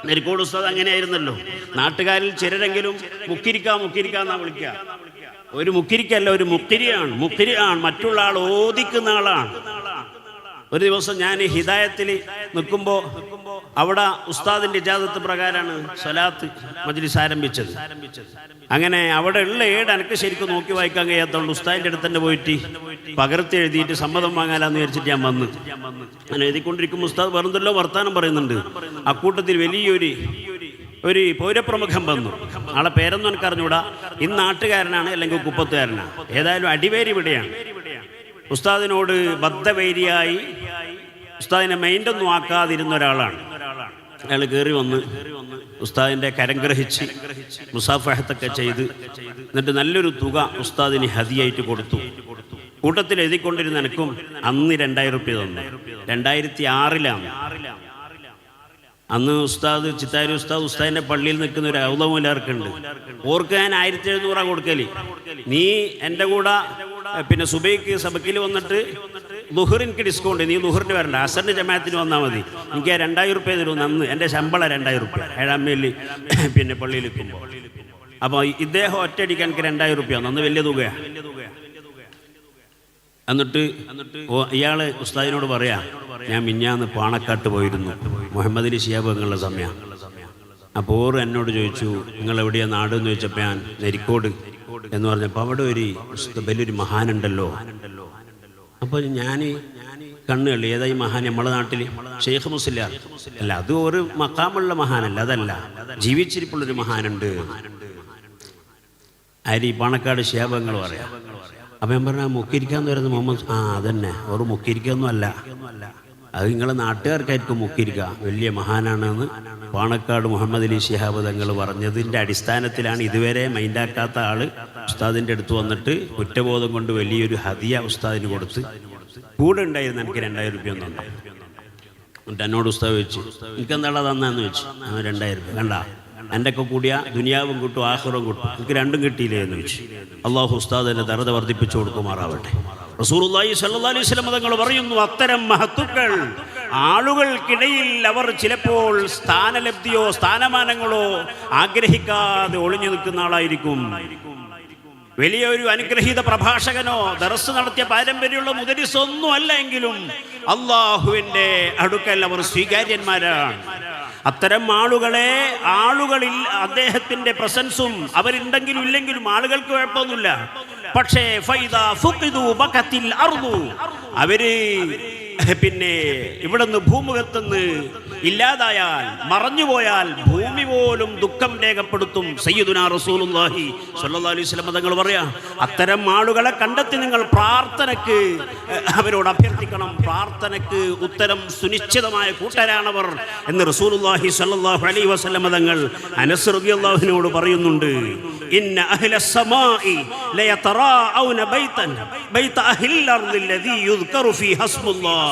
നരിക്കോട് ഉസ്താദ് അങ്ങനെയായിരുന്നല്ലോ. നാട്ടുകാരിൽ ചിലരെങ്കിലും മുക്കിരിക്കാന്നാ വിളിക്കുക. ഒരു മുക്കിരിക്കല്ല, ഒരു മുക്കിരിയാണ്. മറ്റുള്ള ആൾ ഓദിക്കുന്ന ആളാണ്. ഒരു ദിവസം ഞാൻ ഹിദായത്തിൽ നിൽക്കുമ്പോൾ അവിടെ ഉസ്താദിൻ്റെ ഇജാസത്ത് പ്രകാരമാണ് സ്വലാത്ത് മജ്ലിസ് ആരംഭിച്ചത്. അങ്ങനെ അവിടെ ഉള്ള എനിക്ക് ശരിക്കും നോക്കി വായിക്കാൻ കഴിയാത്തതുകൊണ്ട് ഉസ്താദിൻ്റെ അടുത്ത് തന്നെ പോയിട്ട് പകർത്തി എഴുതിയിട്ട് സമ്മതം വാങ്ങാലാന്ന് വിചാരിച്ചിട്ട് ഞാൻ വന്ന് അങ്ങനെ എഴുതിക്കൊണ്ടിരിക്കുമ്പോൾ ഉസ്താദ് വെറുതല്ലോ വർത്താനം പറയുന്നുണ്ട്. അക്കൂട്ടത്തിൽ വലിയൊരു പൗരപ്രമുഖം വന്നു. ആളെ പേരൊന്നും എനിക്ക് അറിഞ്ഞൂടാ. ഇന്ന് നാട്ടുകാരനാണ് അല്ലെങ്കിൽ കുപ്പത്തുകാരനാണ്. ഏതായാലും അടിവേരി ഇവിടെയാണ്. ഉസ്താദിനോട് ബദ്ധവൈരിയായി ഉസ്താദിനെ മൈൻഡൊന്നും ആക്കാതിരുന്ന ഒരാളാണ്. അയാൾ കയറി വന്ന് ഉസ്താദിൻ്റെ കരം ഗ്രഹിച്ച് മുസാഫഹത്തൊക്കെ ചെയ്ത് എന്നിട്ട് നല്ലൊരു തുക ഉസ്താദിന് ഹദിയായിട്ട് കൊടുത്തു. കൂട്ടത്തിൽ എഴുതിക്കൊണ്ടിരുന്ന എനിക്കും അന്ന് 2000 രൂപ തന്നു. 2006 അന്ന് ഉസ്താദ് ചിത്താരി ഉസ്താദിൻ്റെ പള്ളിയിൽ നിൽക്കുന്ന ഒരു ഔദമുലാർക്കുണ്ട്. ഓർക്ക് ഞാൻ 1700 കൊടുക്കല്. നീ എൻ്റെ കൂടെ പിന്നെ സുബൈക്ക് സബക്കിൽ വന്നിട്ട് ദുഹറിന് ഡിസ്കൗണ്ട്, നീ ദുഹറിന് വരണ്ട, അസറിൻ്റെ ജമാഅത്തിന് വന്നാൽ മതി, എനിക്ക് 2000 രൂപ തരും. അന്ന് എൻ്റെ ശമ്പളം 2000 രൂപ 7-ാം മൈലിൽ പിന്നെ പള്ളിയിൽ നിൽക്കുമ്പോൾ. അപ്പോൾ ഇദ്ദേഹം ഒറ്റയടിക്ക് എനിക്ക് 2000 രൂപ അന്ന് വലിയ തുകയാണ്. എന്നിട്ട് ഇയാൾ ഉസ്താദിനോട് പറയാ, ഞാൻ മിഞ്ഞാന്ന് പാണക്കാട്ട് പോയിരുന്നു, മുഹമ്മദ് അലി ശിഹാബ് നിങ്ങളുടെ സമയം. അപ്പോൾ ഓർ എന്നോട് ചോദിച്ചു നിങ്ങൾ എവിടെയാണ് നാട് എന്ന് ചോദിച്ചപ്പോൾ ഞാൻ നരിക്കോട് എന്ന് പറഞ്ഞപ്പോൾ അവിടെ ഒരു വലിയൊരു മഹാനുണ്ടല്ലോ. അപ്പോൾ ഞാൻ കണ്ണുകളി ഏതായി മഹാൻ നമ്മുടെ നാട്ടിൽ ഷെയ്ഖ് മുസ്ലിയാർ അല്ല, അത് ഒരു മക്കാമുള്ള മഹാനല്ല, അതല്ല, ജീവിച്ചിരിപ്പുള്ളൊരു മഹാനുണ്ട്. ആര്? പാണക്കാട് ശിഹാബങ്ങൾ പറയാം. അപ്പം ഞാൻ പറഞ്ഞാൽ മുക്കിരിക്കാന്ന് പറയുന്നത് മുഹമ്മദ് അതന്നെ, ഒരു മുക്കിരിക്കൊന്നും അല്ല, അത് നിങ്ങളെ നാട്ടുകാർക്കായിരിക്കും മുക്കിരിക്കുക, വലിയ മഹാനാണെന്ന് പാണക്കാട് മുഹമ്മദ് അലി ശിഹാബ് തങ്ങൾ പറഞ്ഞതിൻ്റെ അടിസ്ഥാനത്തിലാണ് ഇതുവരെ മൈൻഡാക്കാത്ത ആൾ ഉസ്താദിൻ്റെ അടുത്ത് വന്നിട്ട് കുറ്റബോധം കൊണ്ട് വലിയൊരു ഹദിയ ഉസ്താദിന് കൊടുത്ത് കൂടെ ഉണ്ടായിരുന്നു. എനിക്ക് 2000 രൂപ ഒന്നും എന്നിട്ട് എന്നോട് ഉസ്താദ് ചോദിച്ചു എനിക്കെന്താളാ തന്നാന്ന് ചോദിച്ചു. 2000 രൂപ കണ്ട എൻ്റെ ഒക്കെ കൂടിയ ദുനിയാവും കിട്ടും ആഖിറവും കിട്ടും, എനിക്ക് രണ്ടും കിട്ടിയില്ലേ എന്ന് ചോദിച്ചു. അള്ളാഹു ഉസ്താദിൻ്റെ ദർജ വർദ്ധിപ്പിച്ചു കൊടുക്കുമാറാവട്ടെ. റസൂലുള്ളാഹി സ്വല്ലല്ലാഹു അലൈഹി വസല്ലം തങ്ങൾ പറയുന്നു, അത്തരം മഹത്തുക്കൾ ആളുകൾക്കിടയിൽ അവർ ചിലപ്പോൾ സ്ഥാനലബ്ധിയോ സ്ഥാനമാനങ്ങളോ ആഗ്രഹിക്കാതെ ഒളിഞ്ഞു നിൽക്കുന്ന ആളായിരിക്കും. വലിയൊരു അനുഗ്രഹീത പ്രഭാഷകനോ ദർസ് നടത്തിയ പാരമ്പര്യമുള്ള മുദരിസൊന്നും അല്ല എങ്കിലും അള്ളാഹുവിൻ്റെ അടുക്കൽ അവർ സ്വീകാര്യന്മാരാണ്. അത്തരം ആളുകളിൽ അദ്ദേഹത്തിൻ്റെ പ്രസൻസും അവരുണ്ടെങ്കിലും ഇല്ലെങ്കിലും ആളുകൾക്ക് കുഴപ്പമൊന്നുമില്ല. പക്ഷേ അവര് പിന്നെ ഇവിടുന്ന് ഭൂമുഖത്തുനിന്ന് ഇല്ലാതായാൽ മറഞ്ഞുപോയാൽ ഭൂമി പോലും ദുഃഖം രേഖപ്പെടുത്തും. സയ്യിദുനാ റസൂലുള്ളാഹി സ്വല്ലല്ലാഹു അലൈഹി വസല്ലം തങ്ങൾ പറയാ, അത്തരം ആളുകളെ കണ്ടെത്തി നിങ്ങൾ പ്രാർത്ഥനയ്ക്ക് അവരോട് അഭ്യർത്ഥിക്കണം. പ്രാർത്ഥനയ്ക്ക് ഉത്തരം സുനിശ്ചിതമായ കൂട്ടരാണവർ എന്ന് റസൂലുള്ളാഹി സ്വല്ലല്ലാഹു അലൈഹി വസല്ലം തങ്ങൾ അനസ് റളിയല്ലാഹുവിനോട് പറയുന്നുണ്ട്. ഇന്ന അഹ്ലസ് സമാഇ ലയതറാഔന ബൈത അഹ്ലിൽ അർദി അല്ലദീ യുദ്കറു ഫീ ഹസ്മുല്ലാഹ്.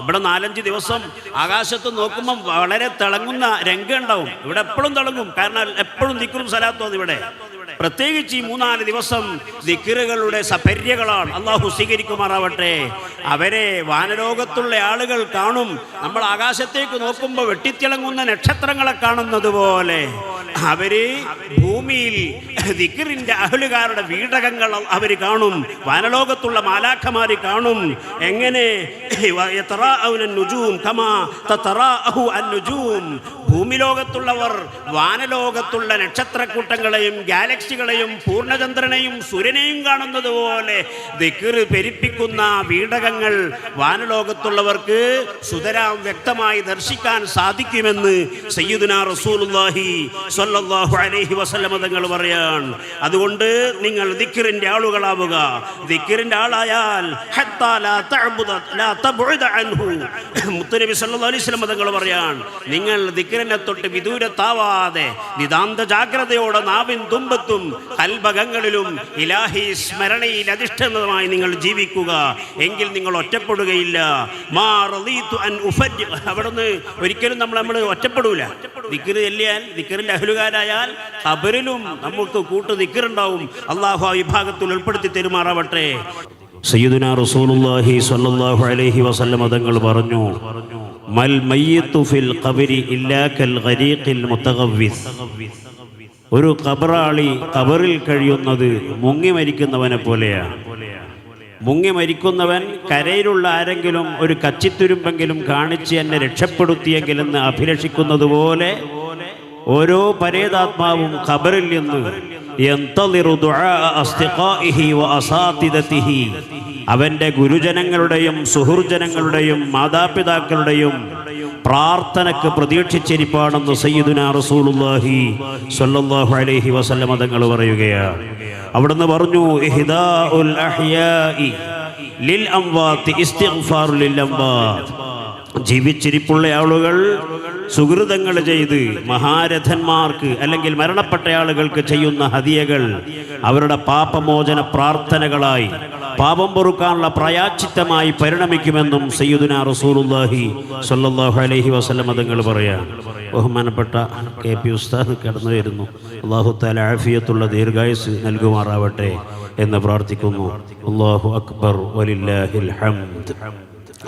ഇവിടെ 4-5 ദിവസം ആകാശത്ത് നോക്കുമ്പം വളരെ തിളങ്ങുന്ന രംഗം ഉണ്ടാവും. ഇവിടെ എപ്പോഴും തിളങ്ങും, കാരണം എപ്പോഴും ദിക്റും സലാത്തും അത് ഇവിടെ. പ്രത്യേകിച്ച് ഈ 3-4 ദിവസം ദിക്റുകളുടെ സപര്യകളാണ്. അള്ളാഹു സ്വീകരിക്കുമാറാവട്ടെ. അവരെ വാനലോകത്തുള്ള ആളുകൾ കാണും. നമ്മൾ ആകാശത്തേക്ക് നോക്കുമ്പോൾ വെട്ടിത്തിളങ്ങുന്ന നക്ഷത്രങ്ങളെ കാണുന്നത് പോലെ അവര് ഭൂമിയിൽ ദിക്റിന്റെ അഹ്ലുകാരുടെ വീടകങ്ങൾ അവർ കാണും. വാനലോകത്തുള്ള മാലാഖമാര് കാണും. എങ്ങനെ? ഭൂമി ലോകത്തുള്ളവർ വാനലോകത്തുള്ള നക്ഷത്രക്കൂട്ടങ്ങളെയും ഗാലക്സികളെയും പൂർണ്ണചന്ദ്രനെയും സൂര്യനെയും കാണുന്നത് പോലെ ദിക്ർ പെരുപ്പിക്കുന്ന വീടകങ്ങൾ വാനലോകത്തുള്ളവർക്ക് സുതരാം വ്യക്തമായി ദർശിക്കാൻ സാധിക്കുമെന്ന് സയ്യിദുനാ റസൂലുള്ളാഹി സ്വല്ലല്ലാഹു അലൈഹി വസല്ലം തങ്ങൾ പറയാൻ. അതുകൊണ്ട് നിങ്ങൾ ദിക്റിന്റെ ആളുകളാവുക. ദിക്റിന്റെ ആളായാൽ ഹത്താ ലാ തഅബുദ ലാ തബഉദ അൻഹു. മുത്തനബി സല്ലല്ലാഹു അലൈഹി വസല്ലം തങ്ങൾ പറയാൻ, നിങ്ങൾ ദിക്റിനെ തൊട്ട് വിദൂരത്താവാതെ നിതാന്ത ജാഗ്രതയോടെ നാവിൻ തുമ്പത്തും കൽബകങ്ങളിലും ഇലാഹി സ്മരണയിൽ അധിഷ്ഠിതമായി നിങ്ങൾ ജീവിക്കുക. എങ്കിൽ നിങ്ങൾ ഒറ്റപ്പെടുകയില്ല. മാ റളീതു അൻ ഉഫജ്ജ. അവിടുന്ന് ഒരിക്കലും നമ്മൾ ഒറ്റപ്പെടൂല. ദിക്ർ ചൊല്ലിയാൽ ദിക്റിന്റെ അഹ്ലുകാരായാൽ ഖബറിലും നമുക്ക് കൂട്ടു ദിക്റുണ്ടാവും. അല്ലാഹു ആ വിഭാഗത്തിൽ ഉൾപ്പെടുത്തി തരുമാറാവട്ടെ. സയ്യിദുനാ റസൂലുള്ളാഹി സ്വല്ലല്ലാഹു അലൈഹി വസല്ലം തങ്ങൾ പറഞ്ഞു, മൽ മയ്യിത്തു ഫിൽ ഖബരി ഇല്ലാ കൽ ഗരീഖിൽ മുതഗവ്വിസ്. ഒരു ഖബറാളി ഖബറിൽ കഴിയുന്നത് മുങ്ങി മരിക്കുന്നവനെ പോലെയാണ്. മുങ്ങി മരിക്കുന്നവൻ കരയിലുള്ള ആരെങ്കിലും ഒരു കച്ചിത്തുരുമ്പെങ്കിലും കാണിച്ച് എന്നെ രക്ഷപ്പെടുത്തിയെങ്കിലെന്ന് അഭിലഷിക്കുന്നത് പോലെ ഓരോ പരേതാത്മാവും ഖബറിൽ നിന്ന് യന്തളിറു ദുആ അസ്തിഖാഇഹി വ അസാതിദതിഹി, അവൻ്റെ ഗുരുജനങ്ങളുടെയും സുഹൃജനങ്ങളുടെയും മാതാപിതാക്കളുടെയും പ്രാർത്ഥനയ്ക്ക് പ്രതീക്ഷിച്ചിരിപ്പാണെന്ന് സയ്യിദുനാ റസൂലുള്ളാഹി സ്വല്ലല്ലാഹു അലൈഹി വസല്ലം തങ്ങൾ പറയുകയാണ്. അവിടുന്ന് പറഞ്ഞു, ഇഹ്ദാഉൽ അഹ്യാഇ ലിൽ അംവാതി ഇസ്തിഗ്ഫാറു ലിൽ അംവാത്. ജീവിച്ചിരിപ്പുള്ള ആളുകൾ സുഹൃതങ്ങൾ ചെയ്ത് മഹാരഥന്മാർക്ക് അല്ലെങ്കിൽ മരണപ്പെട്ട ആളുകൾക്ക് ചെയ്യുന്ന ഹദിയകൾ അവരുടെ പാപമോചന പ്രാർത്ഥനകളായി, പാപം പൊറുക്കാനുള്ള പ്രായശ്ചിത്തമായി പരിണമിക്കുമെന്നും സയ്യിദുനാ റസൂലുള്ളാഹി സ്വല്ലല്ലാഹു അലൈഹി വസല്ലം തങ്ങൾ പറയാം. ബഹുമാനപ്പെട്ട KP ഉസ്താദ് കടന്നു വരുന്നു. അല്ലാഹു തആല ആഫിയത്തുള്ള ദീർഘായുസ് നൽകുമാറാവട്ടെ എന്ന് പ്രാർത്ഥിക്കുന്നു. അല്ലാഹു അക്ബർ വലില്ലാഹിൽ ഹംദ്.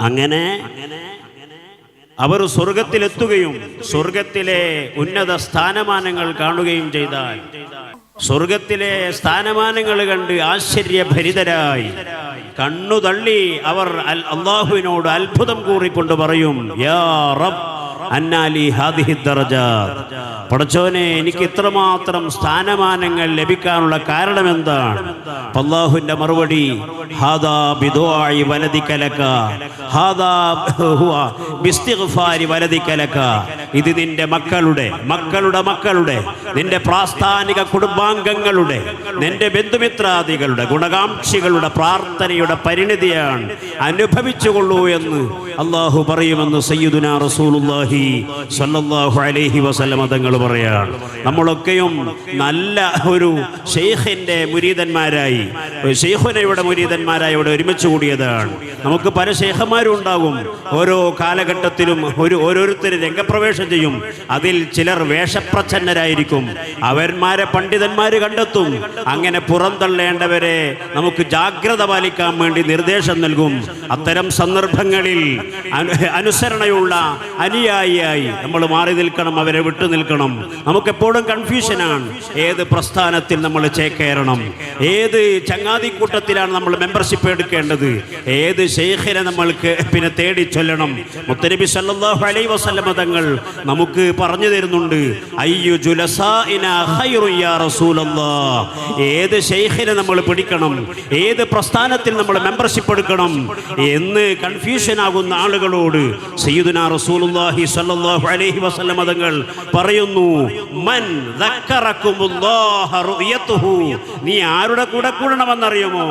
അങ്ങനെ അവർ സ്വർഗത്തിലെത്തുകയും സ്വർഗത്തിലെ ഉന്നത സ്ഥാനമാനങ്ങൾ കാണുകയും ചെയ്താൽ, സ്വർഗത്തിലെ സ്ഥാനമാനങ്ങൾ കണ്ട് ആശ്ചര്യഭരിതരായി കണ്ണു തള്ളി അവർ അല്ലാഹുവിനോട് അത്ഭുതം കൂറിക്കൊണ്ട് പറയും, യാ റബ്ബ് അന്നാലി ഹാദിഹി ദറജാത്ത്. പടച്ചോനെ, എനിക്ക് ഇത്രമാത്രം സ്ഥാനമാനങ്ങൾ ലഭിക്കാനുള്ള കാരണം എന്താണ്? അല്ലാഹുവിന്റെ മറുപടി, ഹാദാ ബിദുആഇ വലദിക ലക, ഹാദാ ഹുവ ബിസ്തിഗ്ഫാരി വലദിക ലക. ഇത് നിന്റെ മക്കളുടെ മക്കളുടെ മക്കളുടെ നിന്റെ പ്രാസ്ഥാനിക കുടുംബാംഗങ്ങളുടെ നിന്റെ ബന്ധുമിത്രാദികളുടെ ഗുണകാംക്ഷികളുടെ പ്രാർത്ഥനയുടെ പരിണിതിയാണ്. അനുഭവിച്ചുകൊള്ളൂ എന്ന് അല്ലാഹു പറയുമെന്ന് സയ്യിദുനാ റസൂലുള്ളാഹി സ്വല്ലല്ലാഹു അലൈഹി വസല്ലം തങ്ങൾ പറയാണ്. നമ്മളൊക്കെയും നല്ല ഒരു ശൈഖിന്റെ മുരീദന്മാരായി, ശൈഖുനയുടെ മുരീദന്മാരായി ഇവിടെ ഒരുമിച്ച് കൂടിയതാണ്. നമുക്ക് പല ശൈഖന്മാരും ഉണ്ടാകും. ഓരോ കാലഘട്ടത്തിലും ഓരോരുത്തർ രംഗപ്രവേശം ചെയ്യും. അതിൽ ചിലർ വേഷപ്രച്ഛന്നരായിരിക്കും. അവന്മാരെ പണ്ഡിതന്മാര് കണ്ടെത്തും. അങ്ങനെ പുറന്തള്ളേണ്ടവരെ നമുക്ക് ജാഗ്രത പാലിക്കാൻ വേണ്ടി നിർദ്ദേശം നൽകും. അത്തരം സന്ദർഭങ്ങളിൽ അനുസരണയുള്ള അനുയായിയായി നമ്മൾ മാറി നിൽക്കണം, അവരെ വിട്ടു നിൽക്കണം. നമുക്കെപ്പോഴും കൺഫ്യൂഷനാണ്, ഏത് പ്രസ്ഥാനത്തിൽ നമ്മൾ ചേക്കേറണം, ഏത് ചങ്ങാതിക്കൂട്ടത്തിലാണ് നമ്മൾ മെമ്പർഷിപ്പ് എടുക്കേണ്ടത്, ഏത് ശൈഖിനെ നമ്മൾക്ക് പിന്നെ തേടി ചൊല്ലണം. മുത്തനബി സല്ലല്ലാഹു അലൈഹി വസല്ലം തങ്ങൾ നമുക്ക് പറഞ്ഞു തരുന്നുണ്ട്, അയ്യു ജുലസാഇനാ ഖൈറു യാ റസൂലല്ലാഹ്. ഏത് ശൈഖിനെ നമ്മൾ പിടിക്കണം, ഏത് പ്രസ്ഥാനത്തിൽ നമ്മൾ മെമ്പർഷിപ്പ് എടുക്കണം എന്ന് കൺഫ്യൂഷൻ ആകുന്ന ആളുകളോട് സയ്യിദുനാ റസൂലുള്ളാഹി സ്വല്ലല്ലാഹു അലൈഹി വസല്ലം തങ്ങൾ പറയുന്നു, മൻ ദക്കറകുമുല്ലാഹ റുയതുഹു. നീ ആരുടെ കൂടെ കൂടണമെന്നറിയുമോ?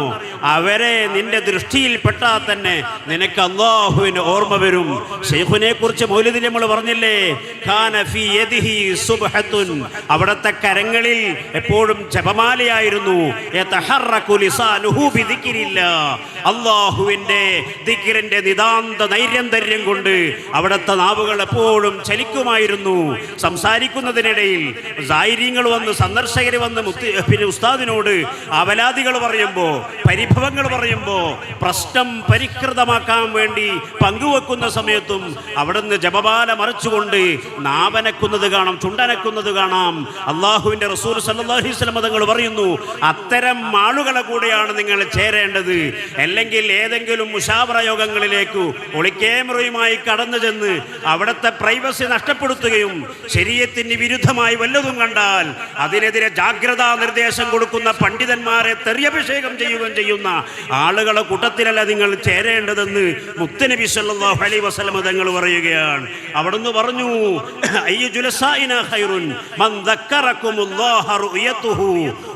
അവരെ നിന്റെ ദൃഷ്ടിയിൽ പെട്ടാൽ തന്നെ നിനക്ക് അല്ലാഹുവിന്റെ ഓർമ്മ വരും. ശൈഖുനെ കുറിച്ച് മൗലിദിൽ നമ്മൾ പറഞ്ഞില്ലേ, കാന ഫീ യദിഹി സുബ്ഹത്തുൻ. അവിടത്തെ കരങ്ങളിൽ എപ്പോഴും ജപമാലയായിരുന്നു. യതഹറകു ലിസാനുഹു ബിദിക്രില്ലാഹ്. അല്ലാഹുവിന്റെ ദിക്റിന്റെ നിതാന്ത നൈരന്തര്യം കൊണ്ട് അവിടുത്തെ നാവുകൾ എപ്പോഴും ചലിക്കുമായിരുന്നു. സംസാരിക്കുന്നതിനിടയിൽ സായിര്യങ്ങൾ വന്ന്, സന്ദർശകർ വന്ന് പിന്നെ ഉസ്താദിനോട് അവലാദികൾ പറയുമ്പോൾ, പരിഭവങ്ങൾ പറയുമ്പോൾ, പ്രശ്നം പരിഷ്കൃതമാക്കാൻ വേണ്ടി പങ്കുവെക്കുന്ന സമയത്തും അവിടുന്ന് ജപമാല മറിച്ചുകൊണ്ട് നാവനക്കുന്നത് കാണാം, ചുണ്ടനക്കുന്നത് കാണാം. അള്ളാഹുവിന്റെ റസൂൽ സല്ലല്ലാഹു അലൈഹി വസല്ലം തങ്ങൾ പറയുന്നു, അത്തരം ആളുകളെ കൂടെയാണ് നിങ്ങൾ ചേരേണ്ടത്. അല്ലെങ്കിൽ ഏതെങ്കിലും മുശാവറ യോഗങ്ങളിലേക്ക് ഒളിക്യാമറയുമായി കടന്നു ചെന്ന് അവിടുത്തെ പ്രൈവസി നഷ്ടപ്പെടുത്തുകയും ശരീഅത്തിന് വിരുദ്ധമായി വല്ലതും കണ്ടാൽ അതിനെതിരെ ജാഗ്രതാ നിർദ്ദേശം കൊടുക്കുന്ന പണ്ഡിതന്മാരെ തെറിയഭിഷേകം ചെയ്യുകയും ചെയ്യുന്ന ആളുകളെ കൂട്ടത്തിലല്ല നിങ്ങൾ ചേരേണ്ടതെന്ന് മുത്തുനബി സല്ലല്ലാഹു അലൈഹി വസല്ലം തങ്ങൾ പറയുകയാണ്. അവിടുന്ന് പറഞ്ഞു, അയ്യു ജുലസാഇനാ ഖൈറുൻ മൻ ദക്കറകുമുല്ലാഹ റുയതുഹു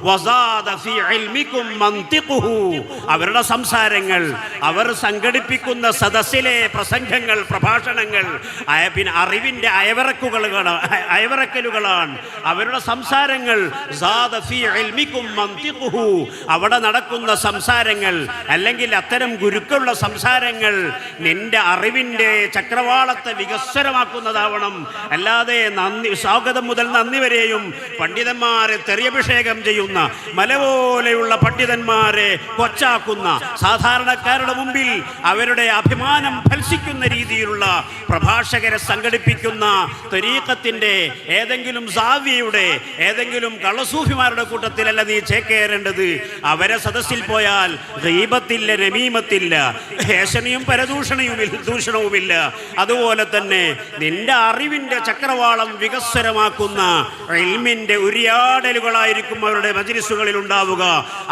വസാദ ഫീ ഇൽമികും മൻതിഖുഹു. അവരുടെ സംസാരങ്ങൾ, അവർ സംഘടിപ്പിക്കുന്ന സദസ്സിലെ പ്രസംഗങ്ങൾ, പ്രഭാഷണങ്ങൾ പിന്നെ അറിവിന്റെ അയവിറക്കലുകളാണ്. അവരുടെ സംസാരങ്ങൾ അവിടെ നടക്കുന്ന സംസാരങ്ങൾ, അല്ലെങ്കിൽ അത്തരം ഗുരുക്കളുടെ സംസാരങ്ങൾ നിന്റെ അറിവിന്റെ ചക്രവാളത്തെ വികസ്വരമാക്കുന്നതാവണം. അല്ലാതെ സ്വാഗതം മുതൽ നന്ദി വരെയും പണ്ഡിതന്മാരെ തെറിയഭിഷേകം ചെയ്യുന്ന, മല പോലെയുള്ള പണ്ഡിതന്മാരെ കൊച്ചാക്കുന്ന, സാധാരണക്കാരുടെ മുമ്പിൽ അവരുടെ അഭിമാനം ഫൽസിക്കുന്ന രീതിയിലുള്ള പ്രഭാഷകരെ സംഘടിപ്പിക്കുന്ന ത്വരീഖത്തിന്റെ ഏതെങ്കിലും സാവിയുടെ ഏതെങ്കിലും കള്ളസൂഫിമാരുടെ കൂട്ടത്തിലല്ല നീ ചേക്കേറേണ്ടത്. അവരെ സദസ്സിൽ പോയാൽ ഗീബത്തില്ല, നമീമത്തില്ല, ഏഷണിയും ദൂഷണവുമില്ല. അതുപോലെ തന്നെ നിന്റെ അറിവിന്റെ ചക്രവാളം വികസ്വരമാക്കുന്ന ഇൽമിന്റെ ഉരിയാടലുകളായിരിക്കും അവരുടെ മജ്‌ലിസുകളിൽ ഉണ്ടാവുക.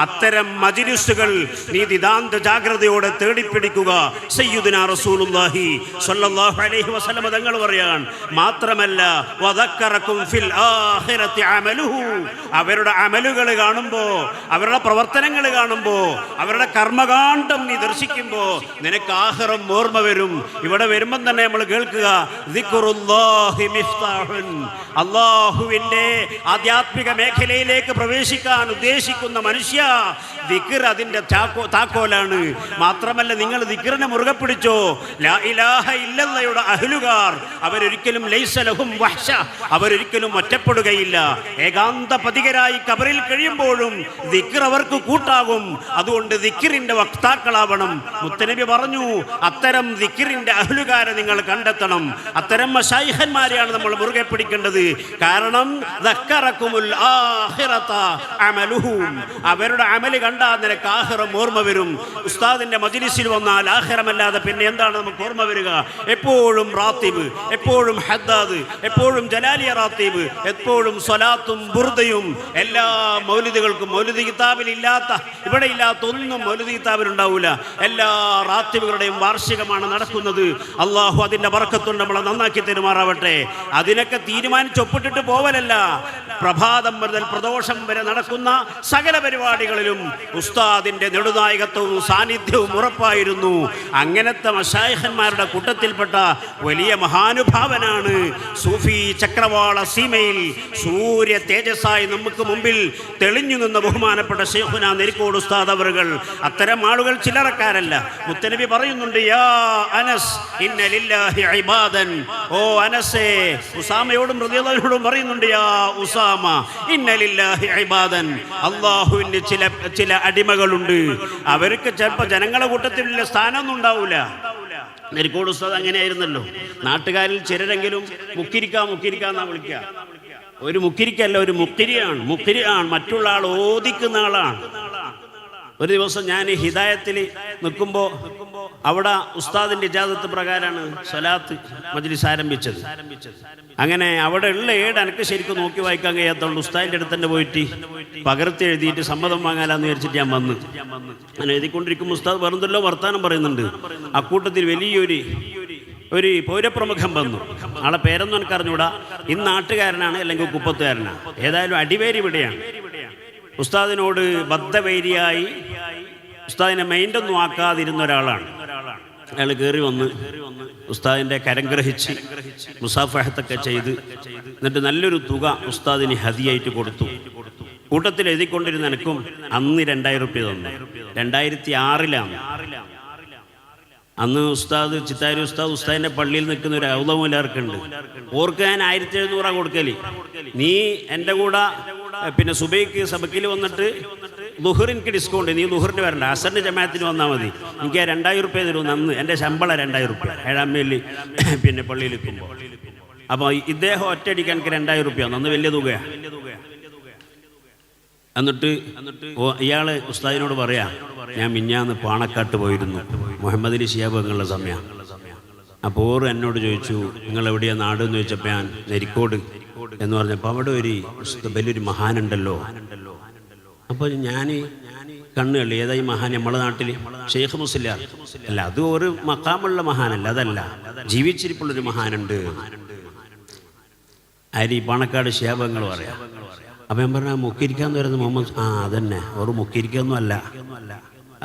അത്തരം മജ്‌ലിസുകൾ നീ നിതാന്ത ജാഗ്രതയോടെ തേടിപ്പിടിക്കുക. സയ്യിദുനാ റസൂലുള്ളാഹി സ്വല്ലല്ലാഹു അലൈഹി വസല്ലം തങ്ങൾ പറയാൻ മാത്രമല്ല, വദക്കറക്കും ഫിൽ ആഖിറതി അമലുഹു, അവരുടെ അമലുകൾ കാണുമ്പോൾ, അവരുടെ പ്രവർത്തനങ്ങൾ കാണുമ്പോൾ, അവരുടെ കർമ്മകാണ്ഡം നീ ദർശിക്കുമ്പോൾ നിനക്ക് ആഖിറം ഓർമ്മ വരും. ഇവിടെ വരുമ്പം തന്നെ നമ്മൾ കേൾക്കുക, ദിക്റുല്ലാഹി മിഫ്താഹുൻ, അല്ലാഹുവിൻ്റെ ആധ്യാത്മിക മേഖലയിലേക്ക് പ്രവേശിക്കാൻ ഉദ്ദേശിക്കുന്ന മനുഷ്യ, ദിക്ർ അതിൻ്റെ താക്കോലാണ്. മാത്രമല്ല, നിങ്ങൾ ദിക്റിനെ മുറുകെ പിടിച്ചോ. ലാ ഇലാഹ ഇല്ലല്ലയുടെ അഹ്ലുകാർ അവരൊരിക്കലും ലൈസ ലഹും വഹ്ശ, അവരൊരിക്കലും ഒറ്റപ്പെടുകയില്ല. ഏകാന്ത പതികരായി കബറിൽ കഴിയുമ്പോഴും ദിക്ർ അവർക്ക് കൂട്ടാകും. അതുകൊണ്ട് ദിക്റിന്റെ വക്താക്കളാവണം. മുത്തനബി പറഞ്ഞു, അത്തരം ദിക്റിന്റെ അഹ്ലുകാരെ നിങ്ങൾ കണ്ടെത്തണം. അത്തരം മശായിഖന്മാരെയാണ് നമ്മൾ മുറുകെ പിടിക്കേണ്ടത്. കാരണം ദക്കറക്കുമുൽ ആഖിറത അമലുഹും, അവരുടെ അമല് കണ്ടാൽ നിനക്ക് ആഖിറം ഓർമ്മ വരും. ഉസ്താദിന്റെ മജ്‌ലിസിൽ വന്നാൽ ആഖിറമല്ലാതെ പിന്നെ എന്താണ് നമുക്ക് ഓർമ്മ വരിക? എപ്പോഴും റാത്തീബ്, എപ്പോഴും ഹദ്ദാദ്, എപ്പോഴും ജലാലിയ റാത്തീബ്, എപ്പോഴും സ്വലാത്തും ബുർദയും. എല്ലാ മൗലിദുകൾക്കും മൗലിദ് കിതാബിൽ ഇല്ലാത്ത, ഇവിടെ ഇല്ലാത്ത ഒന്നും മൗലിദ് കിതാബിൽ ഉണ്ടാവില്ല. എല്ലാ റാത്തീബുകളുടെയും വാർഷികമാണ് നടക്കുന്നത്. അള്ളാഹു അതിന്റെ ബർക്കത്തുണ്ട് നമ്മളെ നന്നാക്കി തരുമാറാവട്ടെ. അതിനൊക്കെ തീരുമാനിച്ച് ഒപ്പിട്ടിട്ട് പോവലല്ല. പ്രഭാതം മുതൽ പ്രദോഷം വരെ നടക്കുന്ന സകല പരിപാടികളിലും ഉസ്താദിന്റെ നെടുനായകത്വവും സാന്നിധ്യവും ഉറപ്പായിരുന്നു. അങ്ങനത്തെ മശായിഖന്മാരുടെ കൂട്ടത്തിൽപ്പെട്ട വലിയ മഹാനുഭാവനാണ് സൂഫി ചക്രവാള സീമയിൽ സൂര്യ തേജസ്സായി നമുക്ക് മുമ്പിൽ തെളിഞ്ഞു നിന്ന ബഹുമാനപ്പെട്ട ശൈഖുനാ നെരിക്കോട് ഉസ്താദ് അവറുകൾ. അത്തരം ആളുകൾ ചില്ലറക്കാരല്ല. മുത്തനബി പറയുന്നുണ്ട്, യാ അനസ് ഇന്ന ലില്ലാഹി ഇബാദൻ, ഓ അനസേ, ഉസാമയോടും റളിയല്ലാഹുവിനോടും പറയുന്നുണ്ട്, യാ ഉസാമ ഇന്ന ലില്ലാഹി ഇബാദൻ, അല്ലാഹുവിന് ചില അടിമകളുണ്ട്. അവർക്ക് ചിലപ്പോൾ ജനങ്ങളുടെ കൂട്ടത്തിൽ വലിയ സ്ഥാനമൊന്നും ഉണ്ടാവില്ല. നെരിക്കോട് ഉസ്താദ് അങ്ങനെയായിരുന്നല്ലോ. നാട്ടുകാരിൽ ചിലരെങ്കിലും മുക്കിരിക്കാന്നാ വിളിക്കുക. ഒരു മുക്കിരിക്കല്ല, ഒരു മുക്കിരിയാണ്. മറ്റുള്ള ആൾ ഓദിക്കുന്ന ആളാണ്. ഒരു ദിവസം ഞാൻ ഹിദായത്തിൽ നിൽക്കുമ്പോൾ അവിടെ ഉസ്താദിന്റെ ഇജാസത്ത് പ്രകാരമാണ് സ്വലാത്ത് മജ്‌ലിസ് ആരംഭിച്ചത്. അങ്ങനെ അവിടെ ഉള്ള എനിക്ക് ശരിക്കും നോക്കി വായിക്കാൻ കഴിയാത്തതുകൊണ്ട് ഉസ്താദിന്റെ അടുത്ത് തന്നെ പോയിട്ട് പകർത്തി എഴുതിയിട്ട് സമ്മതം വാങ്ങാലാന്ന് വിചാരിച്ചിട്ട് ഞാൻ വന്നു. അങ്ങനെ എഴുതിക്കൊണ്ടിരിക്കുമ്പോൾ ഉസ്താദ് വെറുതല്ലോ വർത്താനം പറയുന്നുണ്ട്. അക്കൂട്ടത്തിൽ വലിയൊരു പൗരപ്രമുഖം വന്നു. ആളെ പേരൊന്നും എനിക്ക് അറിഞ്ഞൂടാ. ഇന്ന് നാട്ടുകാരനാണ്, അല്ലെങ്കിൽ കുപ്പത്തുകാരനാണ്. ഏതായാലും അടിവേരി ഇവിടെയാണ്. ഉസ്താദിനോട് ബദ്ധവൈരിയായി ഉസ്താദിനെ മൈൻഡൊന്നും ആക്കാതിരുന്ന ഒരാളാണ്. അയാൾ കയറി വന്ന് ഉസ്താദിൻ്റെ കരം ഗ്രഹിച്ച് മുസാഫഹത്തൊക്കെ ചെയ്ത് എന്നിട്ട് നല്ലൊരു തുക ഉസ്താദിന് ഹദിയായിട്ട് കൊടുത്തു. കൂട്ടത്തിൽ എഴുതിക്കൊണ്ടിരുന്ന എനിക്കും അന്ന് 2000 രൂപ തന്നു. 2006 അന്ന് ഉസ്താദ് ചിത്താരി ഉസ്താദിന്റെ പള്ളിയിൽ നിൽക്കുന്ന ഒരു ഔദമുലാർക്കുണ്ട്. ഓർക്ക് ഞാൻ 1700 കൊടുക്കല്. നീ എൻ്റെ കൂടെ പിന്നെ സുബൈക്ക് സബക്കിൽ വന്നിട്ട് ദുഹർ എനിക്ക് ഡിസ്കൗണ്ട്, നീ ദുഹറിന് വരണ്ട, അസറിന്റെ ജമാഅത്തിന് വന്നാൽ മതി, എനിക്ക് 2000 രൂപ തരും. അന്ന് എൻ്റെ ശമ്പളം 2000 രൂപ 7-ാം മേലിൽ പിന്നെ പള്ളിയിൽ നിൽക്കുമ്പോൾ. അപ്പോൾ ഇദ്ദേഹം ഒറ്റയടിക്ക് എനിക്ക് 2000 രൂപ അന്ന് വലിയ തുകയാണ്. എന്നിട്ട് ഇയാള് ഉസ്താദിനോട് പറയാ, ഞാൻ മിഞ്ഞാന്ന് പാണക്കാട്ട് പോയിരുന്നു, മുഹമ്മദ് അലി ശിഹാബ് തങ്ങളുടെ സമയം. അപ്പോൾ എന്നോട് ചോദിച്ചു, നിങ്ങൾ എവിടെയാണ് നാട് എന്ന് ചോദിച്ചപ്പോൾ ഞാൻ നെരിക്കോട് എന്ന് പറഞ്ഞപ്പോൾ അവിടെ ഒരു വലിയൊരു മഹാനുണ്ടല്ലോ. അപ്പോൾ ഞാൻ കണ്ണുകളി, ഏതായി മഹാൻ നമ്മുടെ നാട്ടിൽ ഷെയ്ഖ് മുസ്ലിയാർ അല്ല, അത് ഒരു മക്കാമുള്ള മഹാനല്ല, അതല്ല, ജീവിച്ചിരിപ്പുള്ളൊരു മഹാനുണ്ട്. ആര്? പാണക്കാട് ശിഹാബ് തങ്ങൾ പറയാം. അപ്പം ഞാൻ പറഞ്ഞാൽ മുക്കിരിക്കാന്ന് പറയുന്നത് മുഹമ്മദ്, അതന്നെ, ഒരു മുക്കിരിക്കൊന്നും അല്ല,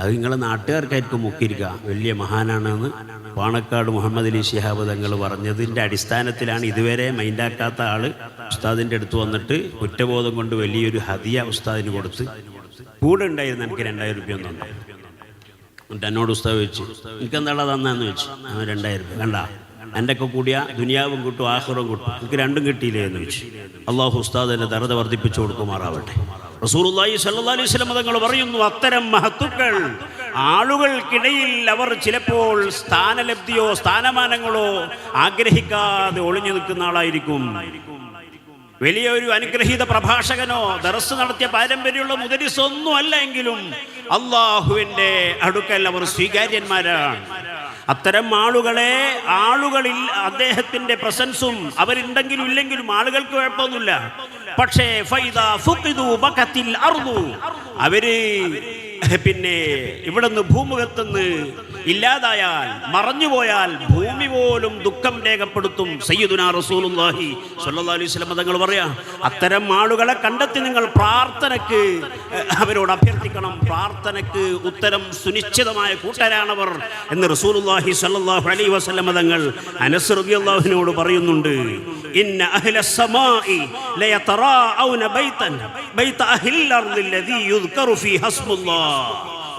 അത് നിങ്ങളെ നാട്ടുകാർക്കായിരിക്കും മുക്കിരിക്കുക, വലിയ മഹാനാണെന്ന് പാണക്കാട് മുഹമ്മദ് അലി ശിഹാബ് തങ്ങൾ പറഞ്ഞതിൻ്റെ അടിസ്ഥാനത്തിലാണ് ഇതുവരെ മൈൻഡാക്കാത്ത ആള് ഉസ്താദിൻ്റെ അടുത്ത് വന്നിട്ട് കുറ്റബോധം കൊണ്ട് വലിയൊരു ഹദിയ ഉസ്താദിന് കൊടുത്ത്, കൂടെ ഉണ്ടായിരുന്നു എനിക്ക് 2000 രൂപ ഒന്നും. എന്നിട്ട് എന്നോട് ഉസ്താദ് ചോദിച്ചു, എനിക്കെന്താളാ തന്നാന്ന് ചോദിച്ചു. 2000 രൂപ കണ്ട എൻ്റെ ഒക്കെ കൂടിയ ദുനിയാവും കിട്ടും ആഖിറവും കിട്ടും, എനിക്ക് രണ്ടും കിട്ടിയില്ലേ എന്ന് ചോദിച്ചു. അള്ളാഹു ഉസ്താദിൻ്റെ ദർജ വർദ്ധിപ്പിച്ചു കൊടുക്കുമാറാവട്ടെ. റസൂലുള്ളാഹി സ്വല്ലല്ലാഹു അലൈഹി വസല്ലം തങ്ങൾ പറയുന്നു, അത്തരം മഹത്തുക്കൾ ആളുകൾക്കിടയിൽ അവർ ചിലപ്പോൾ സ്ഥാനലബ്ധിയോ സ്ഥാനമാനങ്ങളോ ആഗ്രഹിക്കാതെ ഒളിഞ്ഞു നിൽക്കുന്ന ആളായിരിക്കും. വലിയൊരു അനുഗ്രഹീത പ്രഭാഷകനോ ദർസ് നടത്തിയ പാരമ്പര്യമുള്ള മുദരിസൊന്നും അല്ല എങ്കിലും അള്ളാഹുവിൻ്റെ അടുക്കൽ അവർ സ്വീകാര്യന്മാരാണ്. അത്തരം ആളുകളിൽ അദ്ദേഹത്തിന്റെ പ്രസൻസും അവരുണ്ടെങ്കിലും ഇല്ലെങ്കിലും ആളുകൾക്ക് കുഴപ്പമൊന്നുമില്ല. പക്ഷേ അവര് പിന്നെ ഇവിടുന്ന് ഭൂമുഖത്തുനിന്ന് ഇല്ലാതായാൽ മറഞ്ഞുപോയാൽ ഭൂമി പോലും ദുഃഖം രേഖപ്പെടുത്തും. സയ്യിദുനാ റസൂലുള്ളാഹി സ്വല്ലല്ലാഹു അലൈഹി വസല്ലം തങ്ങൾ പറയാ, അത്തരം ആളുകളെ കണ്ടെത്തി നിങ്ങൾ പ്രാർത്ഥനയ്ക്ക് അവരോട് അഭ്യർത്ഥിക്കണം. പ്രാർത്ഥനയ്ക്ക് ഉത്തരം സുനിശ്ചിതമായ കൂട്ടരാണവർ എന്ന് റസൂലുള്ളാഹി സ്വല്ലല്ലാഹു അലൈഹി വസല്ലം തങ്ങൾ അനസ് റളിയല്ലാഹുവിനോട് പറയുന്നുണ്ട്. ഇന്ന അഹ്ലസ് സമാഇ ലയതറാഔന ബൈത അഹ്ലിൽ അർദി അല്ലദീ യുദ്കറു ഫീ ഹസ്മുല്ലാഹ്.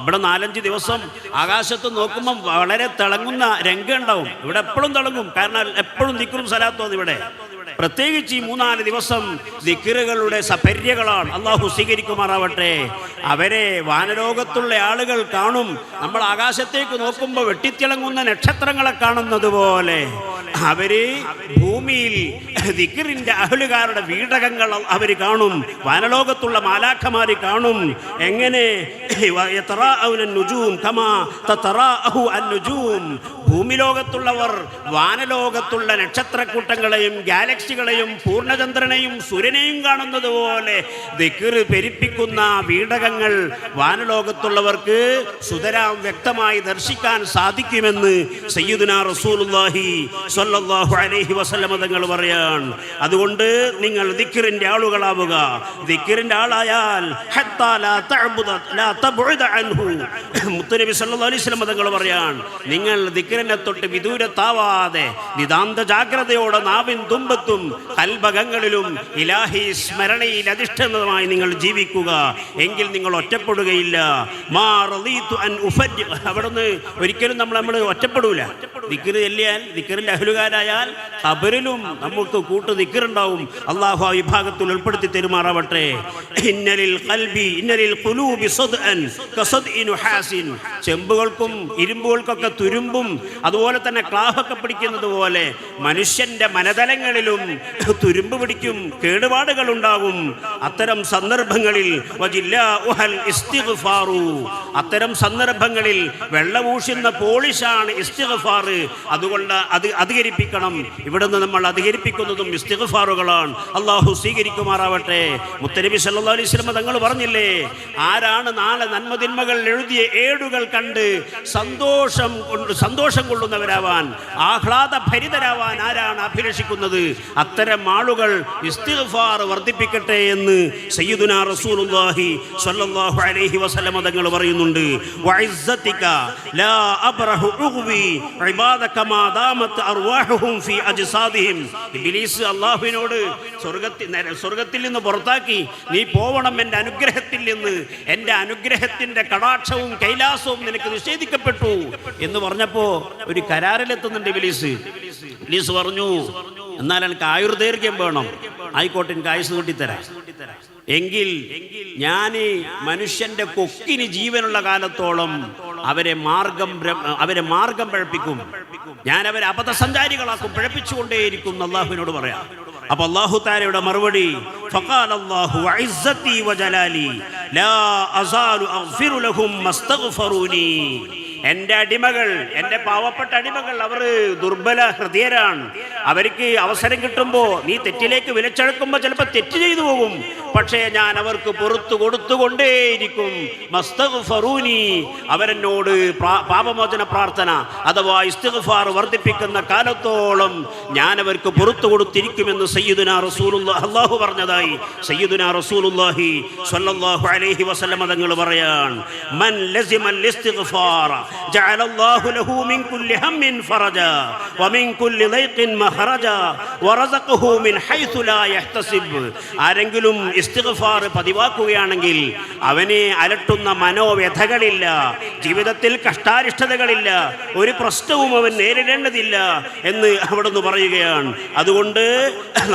ഇവിടെ 4-5 ദിവസം ആകാശത്ത് നോക്കുമ്പം വളരെ തിളങ്ങുന്ന രംഗം ഉണ്ടാവും. ഇവിടെ എപ്പോഴും തിളങ്ങും, കാരണം എപ്പോഴും ദിക്റും സലാത്തും അത് ഇവിടെ. പ്രത്യേകിച്ച് ഈ 3-4 ദിവസം ദിക്റുകളുടെ സപര്യകളാണ്. അള്ളാഹു സ്വീകരിക്കുമാറാവട്ടെ. അവരെ വാനലോകത്തുള്ള ആളുകൾ കാണും. നമ്മൾ ആകാശത്തേക്ക് നോക്കുമ്പോൾ വെട്ടിത്തിളങ്ങുന്ന നക്ഷത്രങ്ങളെ കാണുന്നത് പോലെ അവര് ഭൂമിയിൽ ദിക്റിന്റെ അഹ്ലുകാരുടെ വീടകങ്ങൾ അവർ കാണും. വാനലോകത്തുള്ള മാലാഖമാര് കാണും. എങ്ങനെ ഭൂമി ലോകത്തുള്ളവർ വാനലോകത്തുള്ള നക്ഷത്രക്കൂട്ടങ്ങളെയും ഗാലക്സികളെയും പൂർണ്ണചന്ദ്രനെയും സൂര്യനെയും കാണുന്നത് പോലെ ദിക്ർ പെരുപ്പിക്കുന്ന വീടകങ്ങൾ വാനലോകത്തുള്ളവർക്ക് സുതരാം വ്യക്തമായി ദർശിക്കാൻ സാധിക്കുമെന്ന് സയ്യിദുനാ റസൂലുള്ളാഹി സ്വല്ലല്ലാഹു അലൈഹി വസല്ലം തങ്ങൾ പറയാൻ. അതുകൊണ്ട് നിങ്ങൾ ദിക്റിന്റെ ആളുകളാവുക. ദിക്റിന്റെ ആളായാൽ ഹത്താ ലാ തഅബുദ ലാ തബഉദ അൻഹു. മുത്തനബി സല്ലല്ലാഹു അലൈഹി വസല്ലം തങ്ങൾ പറയാൻ, നിങ്ങൾ ദിക്റിനെ തൊട്ട് വിദൂരത്താവാതെ നിതാന്ത ജാഗ്രതയോടെ നാവിൻ തുമ്പത്തും കൽബകങ്ങളിലും ഇലാഹി സ്മരണയിൽ അധിഷ്ഠിതമായി നിങ്ങൾ ജീവിക്കുക. എങ്കിൽ നിങ്ങൾ ഒറ്റപ്പെടുകയില്ല. മാ റളീതു അൻ ഉഫജ്ജ. അവിടുന്ന് ഒരിക്കലും നമ്മൾ ഒറ്റപ്പെടൂല. ദിക്ർ ചൊല്ലിയാൽ ദിക്റിന്റെ അഹ്ലുകാരായാൽ ഖബറിലും നമുക്ക് കൂട്ടു ദിക്റുണ്ടാവും. അല്ലാഹു ആ വിഭാഗത്തിൽ ഉൾപ്പെടുത്തി തരുമാറാവട്ടെ. ഇന്നലിൽ ഖൽബി ഇന്നലിൽ ഖുലൂബി സദ്അൻ കസദ്ഇ നുഹാസിൻ. ചെമ്പുകൾക്കും ഇരുമ്പുകൾക്കൊക്കെ തുരുമ്പും അതുപോലെ തന്നെ ക്ലാഹൊക്കെ പിടിക്കുന്നത് പോലെ മനുഷ്യന്റെ മനതലങ്ങളിലും തുരുമ്പ് പിടിക്കും, കേടുപാടുകൾ ഉണ്ടാകും. അത്തരം സന്ദർഭങ്ങളിൽ അത്തരം സന്ദർഭങ്ങളിൽ വെള്ളമൂഷുന്ന പോളിഷാണ് ഇസ്തിഗ്ഫാർ. അതുകൊണ്ട് അത് അധികരിപ്പിക്കണം. ഇവിടുന്ന് നമ്മൾ അധികരിപ്പിക്കുന്നതും ഇസ്തിഗ്ഫാറുകളാണ്. അള്ളാഹു സ്വീകരിക്കുമാറാവട്ടെ. മുത്തനബി സല്ലല്ലാഹു അലൈഹി വസല്ലം തങ്ങൾ പറഞ്ഞില്ലേ, ആരാണ് നാളെ നന്മതിന്മകൾ എഴുതിയ ഏടുകൾ കണ്ട് സന്തോഷം കൊള്ളുന്നവരാവാൻ, ആഹ്ലാദഭരിതരാവാൻ ആരാണ് അഭിലഷിക്കുന്നത്? അത്തരം ആളുകൾ ഇസ്തിഗ്ഫാർ വർദ്ധിപ്പിക്കട്ടെ എന്ന് സയ്യിദുനാ റസൂലുള്ളാഹി സ്വല്ലല്ലാഹു അലൈഹി വസല്ലം തങ്ങൾ പറയുന്നുണ്ട്. വഇസ്സതിക ലാ അബ്റഹു ഉഗ്വി ഇബാദക മാ ദാമത് അർവാഹുഹും ഫീ അജ്സാദിഹിം. ഇബ്ലീസ് അല്ലാഹുവിനോട് സ്വർഗ്ഗത്തിൽ നിന്ന് പുറത്താക്കി, നീ പോവണം എൻ്റെ അനുഗ്രഹത്തിൽ നിന്ന്, എൻ്റെ അനുഗ്രഹത്തിന്റെ കടാക്ഷവും കൈലാസവും നിനക്ക് നിഷേധിക്കപ്പെട്ടു എന്ന് പറഞ്ഞപ്പോ ഒരു കരാറിലെത്തുന്നുണ്ട് ഇബ്ലീസ്. ഇബ്ലീസ് പറഞ്ഞു, എന്നാൽ എനിക്ക് ആയുർദൈർഘ്യം വേണം. ആയിക്കോട്ടെ, എനിക്ക് ആയുസ് കൂട്ടിത്തരാം. എങ്കിൽ ഞാൻ മനുഷ്യന്റെ കൊക്കിന് ജീവനുള്ള കാലത്തോളം അവരെ മാർഗം പഴപ്പിക്കും. ഞാൻ അവരെ അബദ്ധസഞ്ചാരികളാക്കും, പഴപ്പിച്ചുകൊണ്ടേയിരിക്കും അള്ളാഹുവിനോട് പറയാം. അപ്പൊ അല്ലാഹു തആലയുടെ മറുപടി, ഫഖാലല്ലാഹു വഇസ്സതി വജലാലി ലാ അസാലു അഗ്ഫിറു ലഹും മസ്തഗ്ഫറൂനി. എൻ്റെ അടിമകൾ, എൻ്റെ പാവപ്പെട്ട അടിമകൾ, അവർ ദുർബല ഹൃദയരാണ്. അവർക്ക് അവസരം കിട്ടുമ്പോൾ നീ തെറ്റിലേക്ക് വിലച്ചെടുക്കുമ്പോൾ ചിലപ്പോൾ തെറ്റ് ചെയ്തു പോകും. പക്ഷേ ഞാൻ അവർക്ക് പുറത്തു കൊടുത്തുകൊണ്ടേയിരിക്കും. മസ്തഗ്ഫറൂനി, അവരെന്നോട് പാപമോചന പ്രാർത്ഥന അഥവാ ഇസ്തിഗ്ഫാർ വർദ്ധിപ്പിക്കുന്ന കാലത്തോളം ഞാൻ അവർക്ക് പുറത്തു കൊടുത്തിരിക്കുമെന്ന് സയ്യിദുനാ റസൂലുള്ളാഹി അല്ലാഹു പറഞ്ഞതായി സയ്യിദുനാ റസൂലുള്ളാഹി സ്വല്ലല്ലാഹു അലൈഹി വസല്ലം തങ്ങൾ പറയാൻ. മൻ ലസിമൽ ഇസ്തിഗ്ഫാർ ജഅലല്ലാഹു ലഹു മിൻ കുല്ലി ഹമ്മിൻ ഫറജാ വമിൻ കുല്ലി ദൈഖിൻ മഖറജാ വറസഖഹു മിൻ ഹൈസു ലാ യഹ്തസിബ്. ആരെങ്കിലും ഇസ്തിഗ്ഫാർ പതിവാക്കുകയാണെങ്കിൽ അവനെ അലട്ടുന്ന മനോവ്യഥകളില്ല, ജീവിതത്തിൽ കഷ്ടാരിഷ്ടതകളില്ല, ഒരു പ്രശ്നവും അവൻ നേരിടേണ്ടതില്ല എന്ന് അവിടുന്ന് പറയുകയാണ്. അതുകൊണ്ട്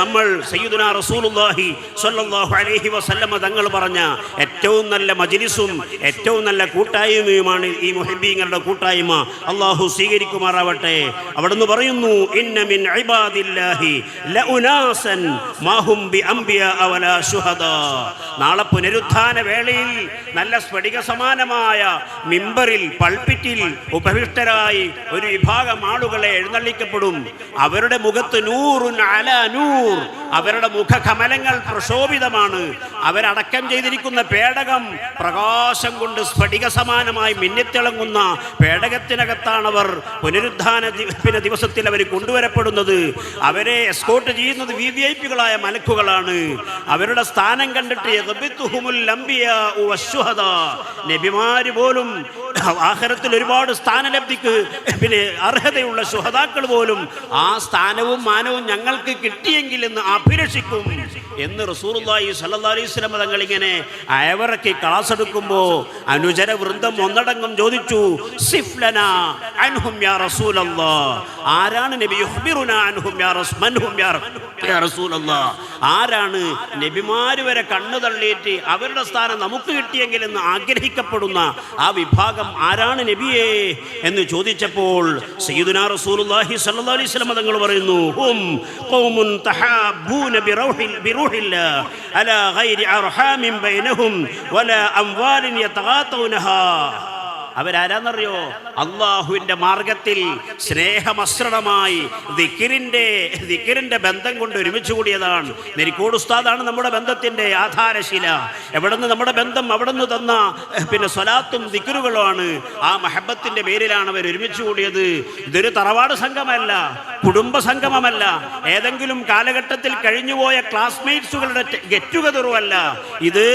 നമ്മൾ സയ്യിദുനാ റസൂലുള്ളാഹി സ്വല്ലല്ലാഹു അലൈഹി വസല്ലമ തങ്ങൾ പറഞ്ഞ ഏറ്റവും നല്ല മജ്ലിസും ഏറ്റവും നല്ല കൂട്ടായ്മയുമാണ് ഈ മുഹിബ്ബീങ്ങളുടെ കൂട്ടായ്മ. അല്ലാഹു സ്വീകരിക്കുമാറാവട്ടെ. അവിടുന്ന് പറയുന്നു, ഇന്ന മിൻ ഇബാദില്ലാഹി ലഉനാസൻ മാഹും ബിഅംബിയാ വലാ ശുഹദാ. നാളെ പുനരുത്ഥാന വേളയിൽ നല്ല സ്ഫടിക സമാനമായ മിമ്പറിൽ പൾപിറ്റിൽ ഉപവിഷ്ടരായി ഒരു വിഭാഗം ആളുകളെ എഴുന്നള്ളിക്കപ്പെടും. അവരുടെ മുഖത്ത് നൂറുൻ അലാ നൂർ, അവരുടെ മുഖകമലങ്ങൾ പ്രശോഭിതമാണ്. അവരടക്കം ചെയ്തിരിക്കുന്ന പേടകം പ്രകാശം കൊണ്ട് സ്ഫടിക സമാനമായി മിന്നിത്തിളങ്ങുന്ന പേടകത്തിനകത്താണവർ പുനരുദ്ധാന ദിവസത്തിൽ അവർ കൊണ്ടുവരപ്പെടുന്നത്. അവരെ എസ്കോർട്ട് ചെയ്യുന്നത് വിവിഐപികളായ മലക്കുകളാണ്. അവരുടെ സ്ഥാനം കണ്ടിട്ട് നബിമാര് പോലും ആഖിറത്തിൽ ഒരുപാട് സ്ഥാനലബ്ധിക്ക് അർഹതയുള്ള ശുഹദാക്കൾ പോലും ആ സ്ഥാനവും മാനവും ഞങ്ങൾക്ക് കിട്ടിയെങ്കിൽ എന്ന് അഭിലഷിക്കും എന്ന് റസൂലുള്ളാഹി സ്വല്ലല്ലാഹു അലൈഹി വസല്ലം തങ്ങൾ ഇങ്ങനെ അയവറക്കി ക്ലാസ് എടുക്കുമ്പോൾ അനുചര വൃന്ദം ഒന്നടങ്കം ചോദിച്ചു, സിഫ്ലനാ അൻഹും യാ റസൂലല്ലാഹ്. ആരാണ് നബി? യുഖ്ബിറുനാ അൻഹും യാ മൻഹും യാ റസൂലല്ലാഹ്. ആരാണ് നബിമാര് വരെ കണ്ണു തള്ളിയിട്ട് അവരുടെ സ്ഥാനം നമുക്ക് കിട്ടിയെങ്കിൽ എന്ന് ആഗ്രഹിക്കപ്പെടുന്ന ആ വിഭാഗം ആരാണ് നബിയെ എന്ന് ചോദിച്ചപ്പോൾ സയ്യിദുനാ റസൂലുള്ളാഹി സ്വല്ലല്ലാഹു അലൈഹി വസല്ലം തങ്ങൾ പറയുന്നു, ഹും ഖൗമുൻ തഹാബൂന ബിറൂഹില്ലാഹ് അലാ ഗൈരി അർഹാമിൻ ബൈനഹും വലാ അംവാലിൻ യതഗാതൂനഹാ. അവരാരാന്നറിയോ? അള്ളാഹുവിൻ്റെ മാർഗത്തിൽ സ്നേഹമസ്രണമായി ദിക്റിന്റെ ബന്ധം കൊണ്ട് ഒരുമിച്ച് കൂടിയതാണ്. നെരിക്കോട് ഉസ്താദാണ് നമ്മുടെ ബന്ധത്തിൻ്റെ ആധാരശില. എവിടുന്ന് നമ്മുടെ ബന്ധം അവിടുന്ന് തന്ന സ്വലാത്തും ദിക്റുകളുമാണ്. ആ മഹബത്തിൻ്റെ പേരിലാണ് അവർ ഒരുമിച്ച് കൂടിയത്. ഇതൊരു തറവാട് സംഘമല്ല, കുടുംബ സംഗമമല്ല, ഏതെങ്കിലും കാലഘട്ടത്തിൽ കഴിഞ്ഞുപോയ ക്ലാസ്മേറ്റ്സുകളുടെ ഗെറ്റ് ടുഗദറുമല്ല. ഇത്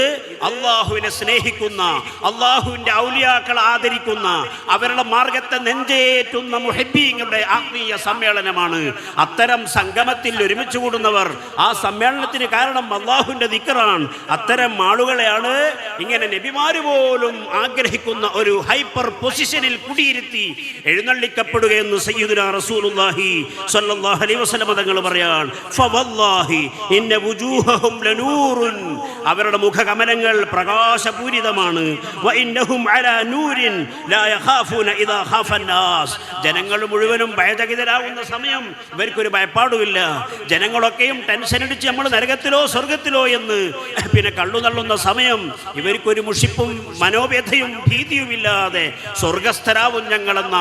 അള്ളാഹുവിനെ സ്നേഹിക്കുന്ന, അള്ളാഹുവിൻ്റെ ഔലിയാക്കൾ ആദരിക്കുന്ന, അവരുടെ മാർഗത്തെ നെഞ്ചേറ്റുന്ന മുഹിബ്ബീങ്ങളുടെ ആത്മീയ സമ്മേളനമാണ്. അത്തരം സംഗമത്തിൽ ഒരുമിച്ച് കൂടുന്നവർ, ആ സമ്മേളനത്തിന് കാരണം അള്ളാഹുവിൻ്റെ ദിക്റാണ്. അത്തരം ആളുകളെയാണ് ഇങ്ങനെ നബിമാര് പോലും ആഗ്രഹിക്കുന്ന ഒരു ഹൈപ്പർ പൊസിഷനിൽ കുടിയിരുത്തി എഴുന്നള്ളിക്കപ്പെടുകയെന്ന് സയ്യിദുനാ റസൂലുള്ളാഹി സ്വല്ലല്ലാഹു അലൈഹി വസല്ലം തങ്ങൾ പറയാൻ. ഫവല്ലാഹി ഇന്ന വുജൂഹഹും ലനൂറുൻ, അവരുടെ മുഖകമലങ്ങൾ പ്രകാശപൂരിതമാണ്. വഇന്നഹും അലാ നൂരിൻ ലാ യഖാഫൂന ഇദാ ഖാഫന്നാസ്. ജനങ്ങൾ മുഴുവനും ഭയചകിതരാകുന്ന സമയം ഇവർക്കൊരു ഭയപ്പാടുമില്ല. ജനങ്ങളൊക്കെയും ടെൻഷൻ അടിച്ച് നമ്മൾ നരകത്തിലോ സ്വർഗത്തിലോ എന്ന് കള്ളു തള്ളുന്ന സമയം ഇവർക്കൊരു മുഷിപ്പും മനോവ്യഥയും ഭീതിയുമില്ലാതെ സ്വർഗസ്ഥരാവും ഞങ്ങളെന്ന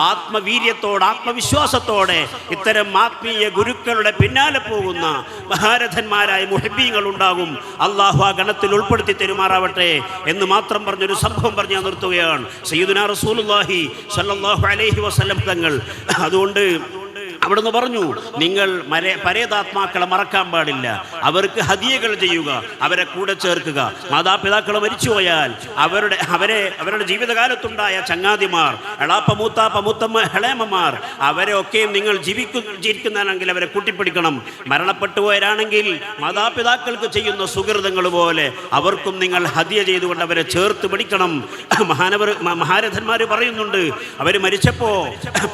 ആത്മവീര്യത്തോടെ ആത്മവിശ്വാസത്തോടെ ഇത്തരം ആത്മീയ ഗുരുക്കളുടെ പിന്നാലെ പോകുന്ന മഹാരഥന്മാരായ മുഹിബ്ബീങ്ങൾ ഉണ്ടാകും. അള്ളാഹു ആ ഗണത്തിൽ ഉൾപ്പെടുത്തി തെരുമാറാവട്ടെ എന്ന് മാത്രം പറഞ്ഞൊരു സംഭവം പറഞ്ഞ് ഞാൻ നിർത്തുകയാണ്. സയ്യിദുനാ റസൂലുള്ളാഹി സ്വല്ലല്ലാഹു അലൈഹി വസല്ലം തങ്ങൾ അതുകൊണ്ട് അവിടുന്ന് പറഞ്ഞു, നിങ്ങൾ പരേതാത്മാക്കളെ മറക്കാൻ പാടില്ല, അവർക്ക് ഹദിയകൾ ചെയ്യുക, അവരെ കൂടെ ചേർക്കുക. മാതാപിതാക്കൾ മരിച്ചുപോയാൽ അവരുടെ ജീവിതകാലത്തുണ്ടായ ചങ്ങാതിമാർ, എളാപ്പ മൂത്താപ്പ മൂത്തമ്മ ഇളയമ്മമാർ, അവരെ ഒക്കെയും നിങ്ങൾ ജീവിക്കുന്നതാണെങ്കിൽ അവരെ കൂട്ടിപ്പിടിക്കണം. മരണപ്പെട്ടു പോയവരാണെങ്കിൽ മാതാപിതാക്കൾക്ക് ചെയ്യുന്ന സുഹൃതങ്ങൾ പോലെ അവർക്കും നിങ്ങൾ ഹദിയ ചെയ്തുകൊണ്ട് അവരെ ചേർത്ത് പിടിക്കണം. മഹാരഥന്മാർ പറയുന്നുണ്ട്, അവർ മരിച്ചപ്പോ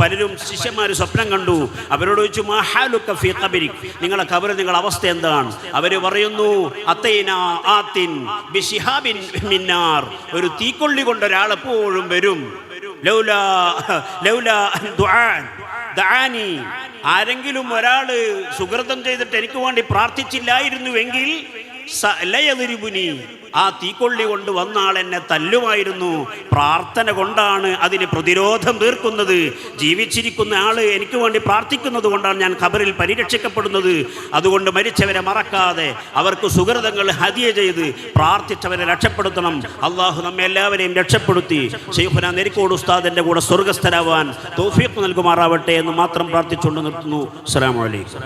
പലരും ശിഷ്യന്മാർ സ്വപ്നം കണ്ടു. അവരോട് ചോദിച്ചു, മഹാലുക ഫീ ഖബരിക്, നിങ്ങളുടെ ഖബർ, നിങ്ങളുടെ അവസ്ഥ എന്താണ്? അവര് പറയുന്നു, അത്തൈനാ ആത്തിൻ ബിശിഹാബിൻ മിന്നാർ, ഒരു തീക്കൊള്ളി കൊണ്ട് ഒരാൾ എപ്പോഴും വരും. ലൗലാ ദുആനി, ആരെങ്കിലും ഒരാള് സുഹൃതം ചെയ്തിട്ട് എനിക്ക് വേണ്ടി പ്രാർത്ഥിച്ചില്ലായിരുന്നുവെങ്കിൽ ലയദ്രിബുനി, ആ തീക്കൊള്ളി കൊണ്ട് വന്ന ആൾ എന്നെ തല്ലുമായിരുന്നു. പ്രാർത്ഥന കൊണ്ടാണ് അതിന് പ്രതിരോധം തീർക്കുന്നത്. ജീവിച്ചിരിക്കുന്ന ആള് എനിക്ക് വേണ്ടി പ്രാർത്ഥിക്കുന്നത് കൊണ്ടാണ് ഞാൻ ഖബറിൽ പരിരക്ഷിക്കപ്പെടുന്നത്. അതുകൊണ്ട് മരിച്ചവരെ മറക്കാതെ അവർക്ക് സുഹൃതങ്ങൾ ഹദിയ ചെയ്ത് പ്രാർത്ഥിച്ചവരെ രക്ഷപ്പെടുത്തണം. അള്ളാഹു നമ്മെ എല്ലാവരെയും രക്ഷപ്പെടുത്തി ശൈഖുനാ നെരിക്കോട് ഉസ്താദിന്റെ കൂടെ സ്വർഗസ്ഥരാവാൻ തൗഫീഖ് നൽകുമാറാവട്ടെ എന്ന് മാത്രം പ്രാർത്ഥിച്ചുകൊണ്ട് നിർത്തുന്നു. അസ്സലാമു അലൈക്കും.